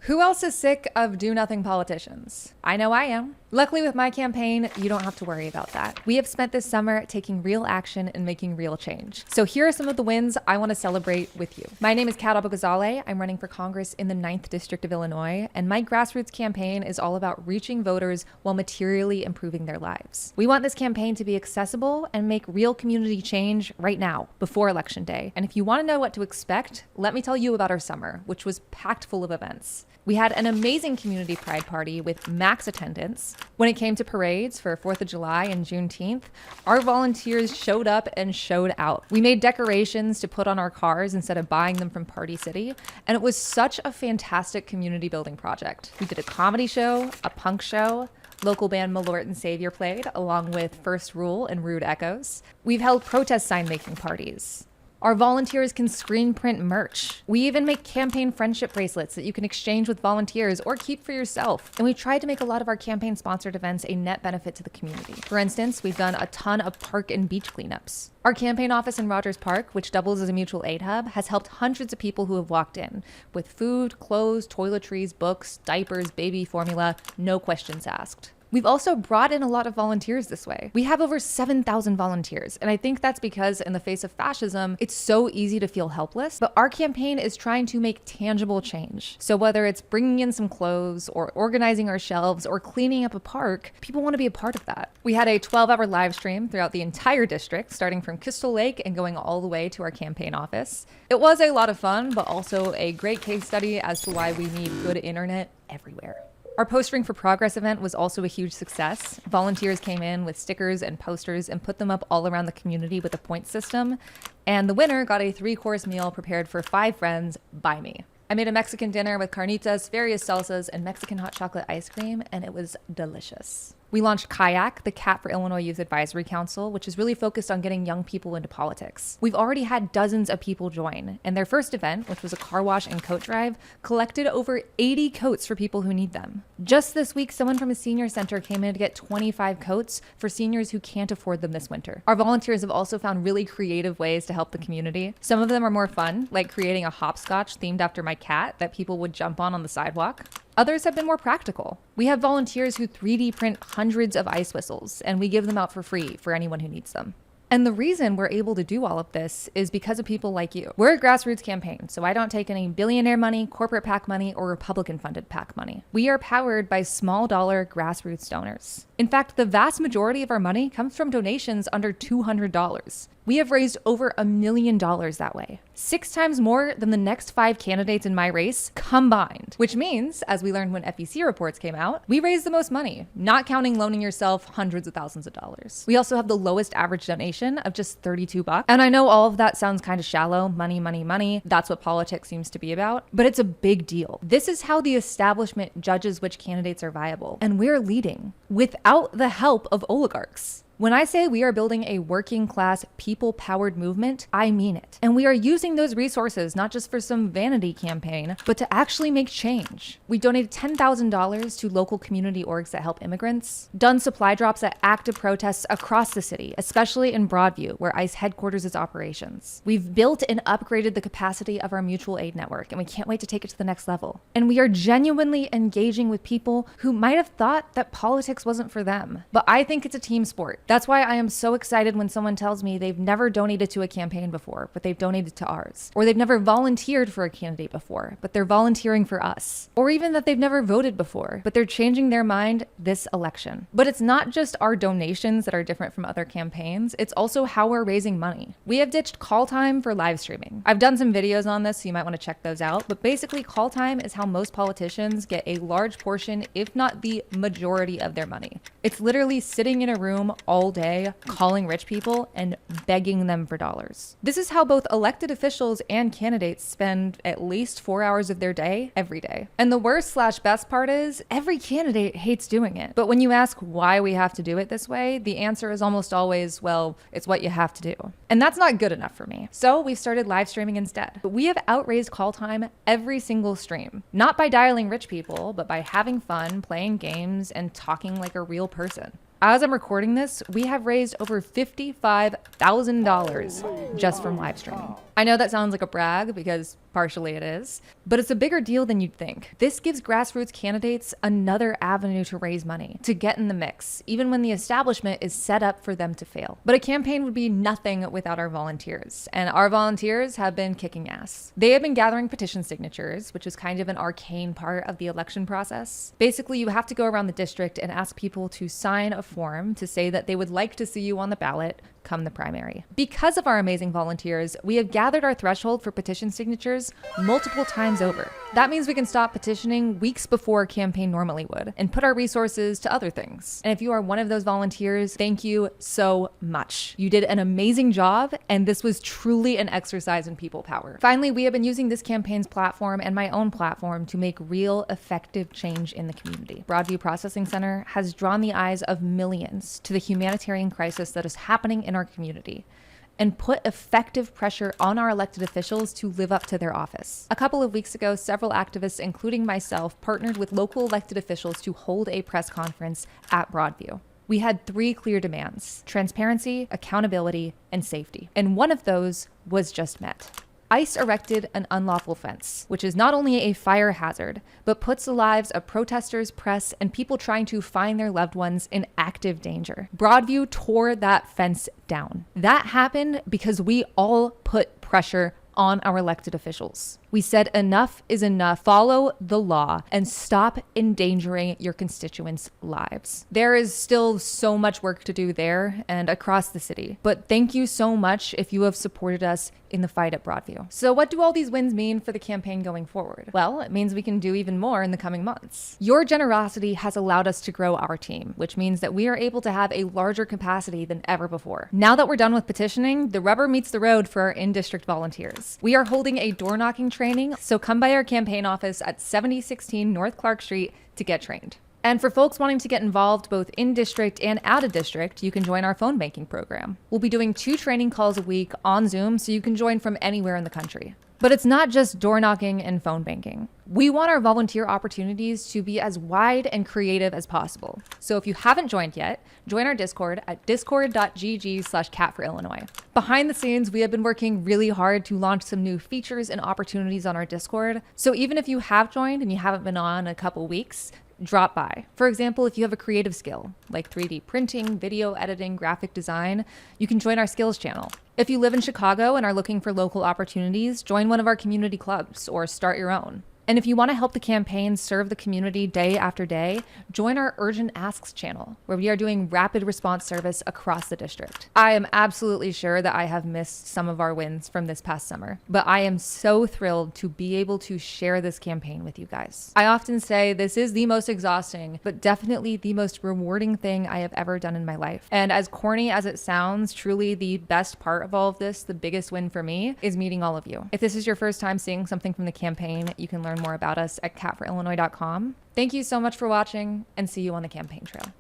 Who else is sick of do-nothing politicians? I know I am. Luckily with my campaign, you don't have to worry about that. We have spent this summer taking real action and making real change. So here are some of the wins I want to celebrate with you. My name is Abughazaleh. I'm running for Congress in the 9th District of Illinois, and my Grassroots campaign is all about reaching voters while materially improving their lives. We want this campaign to be accessible and make real community change right now, before Election Day. And if you want to know what to expect, let me tell you about our summer, which was packed full of events. We had an amazing community pride party with max attendance. When it came to parades for 4th of July and Juneteenth, our volunteers showed up and showed out. We made decorations to put on our cars instead of buying them from Party City, and it was such a fantastic community building project. We did a comedy show, a punk show, local band Malort and Savior played, along with First Rule and Rude Echoes. We've held protest sign making parties. Our volunteers can screen print merch. We even make campaign friendship bracelets that you can exchange with volunteers or keep for yourself. And we tried to make a lot of our campaign sponsored events a net benefit to the community. For instance, we've done a ton of park and beach cleanups. Our campaign office in Rogers Park, which doubles as a mutual aid hub, has helped hundreds of people who have walked in with food, clothes, toiletries, books, diapers, baby formula, no questions asked. We've also brought in a lot of volunteers this way. We have over 7,000 volunteers, and I think that's because in the face of fascism, it's so easy to feel helpless, but our campaign is trying to make tangible change. So whether it's bringing in some clothes or organizing our shelves or cleaning up a park, people want to be a part of that. We had a 12-hour live stream throughout the entire district, starting from Crystal Lake and going all the way to our campaign office. It was a lot of fun, but also a great case study as to why we need good internet everywhere. Our Postering for Progress event was also a huge success. Volunteers came in with stickers and posters and put them up all around the community with a point system. And the winner got a 3-course meal prepared for 5 friends by me. I made a Mexican dinner with carnitas, various salsas, and Mexican hot chocolate ice cream, and it was delicious. We launched Kayak, the Cat for Illinois Youth Advisory Council, which is really focused on getting young people into politics. We've already had dozens of people join, and their first event, which was a car wash and coat drive, collected over 80 coats for people who need them. Just this week, someone from a senior center came in to get 25 coats for seniors who can't afford them this winter. Our volunteers have also found really creative ways to help the community. Some of them are more fun, like creating a hopscotch themed after my cat that people would jump on the sidewalk. Others have been more practical. We have volunteers who 3D print hundreds of ice whistles, and we give them out for free for anyone who needs them. And the reason we're able to do all of this is because of people like you. We're a grassroots campaign, so I don't take any billionaire money, corporate PAC money, or Republican-funded PAC money. We are powered by small-dollar grassroots donors. In fact, the vast majority of our money comes from donations under $200. We have raised over $1 million that way, 6 times more than the next 5 candidates in my race combined. Which means, as we learned when FEC reports came out, we raised the most money, not counting loaning yourself hundreds of thousands of dollars. We also have the lowest average donation of just $32. And I know all of that sounds kind of shallow, money, money, money. That's what politics seems to be about, but it's a big deal. This is how the establishment judges which candidates are viable, and we're leading without the help of oligarchs. When I say we are building a working class, people-powered movement, I mean it. And we are using those resources not just for some vanity campaign, but to actually make change. We donated $10,000 to local community orgs that help immigrants, done supply drops at active protests across the city, especially in Broadview, where ICE headquarters its operations. We've built and upgraded the capacity of our mutual aid network, and we can't wait to take it to the next level. And we are genuinely engaging with people who might have thought that politics wasn't for them. But I think it's a team sport. That's why I am so excited when someone tells me they've never donated to a campaign before, but they've donated to ours. Or they've never volunteered for a candidate before, but they're volunteering for us. Or even that they've never voted before, but they're changing their mind this election. But it's not just our donations that are different from other campaigns, it's also how we're raising money. We have ditched call time for live streaming. I've done some videos on this, so you might want to check those out, but basically call time is how most politicians get a large portion, if not the majority of their money. It's literally sitting in a room all day, calling rich people and begging them for dollars. This is how both elected officials and candidates spend at least 4 hours of their day every day. And the worst/best part is every candidate hates doing it. But when you ask why we have to do it this way, the answer is almost always, well, it's what you have to do. And that's not good enough for me. So we started live streaming instead. But we have outraised call time every single stream, not by dialing rich people, but by having fun, playing games, and talking like a real person. As I'm recording this, we have raised over $55,000 just from live streaming. I know that sounds like a brag because partially it is, but it's a bigger deal than you'd think. This gives grassroots candidates another avenue to raise money, to get in the mix, even when the establishment is set up for them to fail. But a campaign would be nothing without our volunteers, and our volunteers have been kicking ass. They have been gathering petition signatures, which is kind of an arcane part of the election process. Basically, you have to go around the district and ask people to sign a form to say that they would like to see you on the ballot come the primary. Because of our amazing volunteers, we have gathered our threshold for petition signatures multiple times over. That means we can stop petitioning weeks before a campaign normally would and put our resources to other things. And if you are one of those volunteers, thank you so much. You did an amazing job, and this was truly an exercise in people power. Finally, we have been using this campaign's platform and my own platform to make real effective change in the community. Broadview Processing Center has drawn the eyes of millions to the humanitarian crisis that is happening in our community and put effective pressure on our elected officials to live up to their office. A couple of weeks ago, several activists, including myself, partnered with local elected officials to hold a press conference at Broadview. We had 3 clear demands: transparency, accountability, and safety. And one of those was just met. ICE erected an unlawful fence, which is not only a fire hazard, but puts the lives of protesters, press, and people trying to find their loved ones in active danger. Broadview tore that fence down. That happened because we all put pressure on our elected officials. We said enough is enough, follow the law, and stop endangering your constituents' lives. There is still so much work to do there and across the city, but thank you so much if you have supported us in the fight at Broadview. So what do all these wins mean for the campaign going forward? Well, it means we can do even more in the coming months. Your generosity has allowed us to grow our team, which means that we are able to have a larger capacity than ever before. Now that we're done with petitioning, the rubber meets the road for our in-district volunteers. We are holding a door-knocking training, so come by our campaign office at 7016 North Clark Street to get trained. And for folks wanting to get involved both in district and out of district, you can join our phone banking program. We'll be doing 2 training calls a week on Zoom, so you can join from anywhere in the country. But it's not just door knocking and phone banking. We want our volunteer opportunities to be as wide and creative as possible. So if you haven't joined yet, join our Discord at discord.gg/catforillinois. Behind the scenes, we have been working really hard to launch some new features and opportunities on our Discord. So even if you have joined and you haven't been on in a couple weeks, drop by. For example, if you have a creative skill like 3D printing, video editing, graphic design, you can join our skills channel. If you live in Chicago and are looking for local opportunities, join one of our community clubs or start your own. And if you want to help the campaign serve the community day after day, join our Urgent Asks channel, where we are doing rapid response service across the district. I am absolutely sure that I have missed some of our wins from this past summer, but I am so thrilled to be able to share this campaign with you guys. I often say this is the most exhausting, but definitely the most rewarding thing I have ever done in my life. And as corny as it sounds, truly the best part of all of this, the biggest win for me, is meeting all of you. If this is your first time seeing something from the campaign, you can learn more about us at catforillinois.com. Thank you so much for watching, and see you on the campaign trail.